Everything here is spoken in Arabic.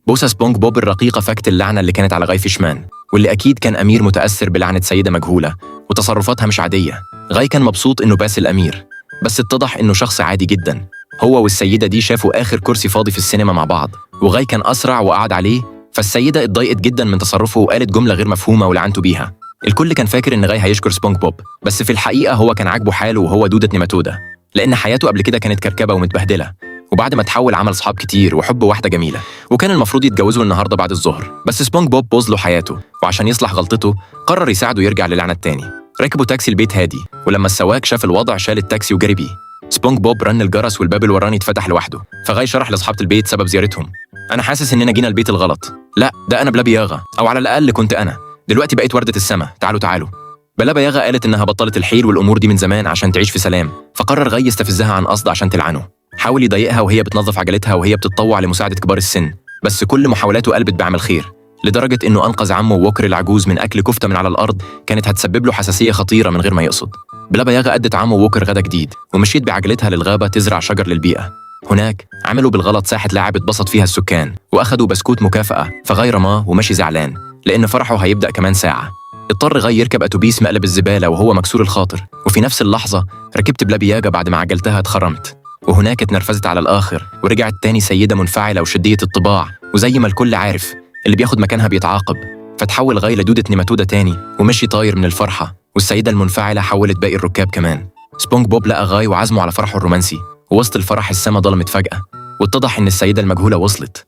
بوسة سبونج بوب الرقيقة فكت اللعنة اللي كانت على غاي فيشمان، واللي أكيد كان أمير متأثر بلعنة سيدة مجهولة وتصرفاتها مش عادية. غاي كان مبسوط إنه باس الأمير، بس اتضح إنه شخص عادي جدا. هو والسيدة دي شافوا آخر كرسي فاضي في السينما مع بعض، وغاي كان أسرع وقعد عليه، فالسيدة اتضايقت جدا من تصرفه وقالت جملة غير مفهومة ولعنته بيها. الكل كان فاكر إن غاي هيشكر سبونج بوب، بس في الحقيقة هو كان عاجبه حاله وهو دودة نيماتودا، لأن حياته قبل كده كانت كركبة ومتبهدلة. وبعد ما تحول عمل صحاب كتير وحب واحدة جميلة، وكان المفروض يتجوزوا النهارده بعد الظهر، بس سبونج بوب بوظ له حياته، وعشان يصلح غلطته قرر يساعده يرجع للعنة التاني. ركبوا تاكسي البيت هادي، ولما السواق شاف الوضع شال التاكسي وجري بيه. سبونج بوب رن الجرس والباب الوراني اتفتح لوحده، فغاي شرح لاصحاب البيت سبب زيارتهم. انا حاسس اننا جينا البيت الغلط. لا، ده انا بلابي ياغا، او على الاقل كنت انا، دلوقتي بقيت وردة السما. تعالوا. بلابا ياغا قالت انها بطلت الحيل والامور دي من زمان عشان تعيش في سلام، فقرر غاي يستفزها عن قصد عشان تلعنه. حاول يضايقها وهي بتنظف عجلتها وهي بتتطوع لمساعدة كبار السن، بس كل محاولاته قلبت بعمل خير، لدرجة إنه أنقذ عمه ووكر العجوز من أكل كفتة من على الأرض كانت هتسبب له حساسية خطيرة من غير ما يقصد. بلابا ياغا أدت عمه ووكر غدا جديد، ومشيت بعجلتها للغابة تزرع شجر للبيئة. هناك عملوا بالغلط ساحة لعب اتبسط فيها السكان، وأخدوا بسكوت مكافأة، فغاي رماه ومشي زعلان لأن فرحه هيبدأ كمان ساعة. اضطر غاي يركب أتوبيس مقلب الزبالة وهو مكسور الخاطر، وفي نفس اللحظة ركبت بلابي ياغا بعد ما عجلتها اتخرمت، وهناك اتنرفزت على الآخر ورجعت تاني سيدة منفعلة وشدية الطباع، وزي ما الكل عارف اللي بياخد مكانها بيتعاقب. فتحول غاي لدودة نيماتودا تاني ومشي طاير من الفرحة، والسيدة المنفعلة حولت باقي الركاب كمان. سبونج بوب لقى غاي وعزمه على فرحه الرومانسي، ووسط الفرح السما ضلمت فجأة، واتضح إن السيدة المجهولة وصلت.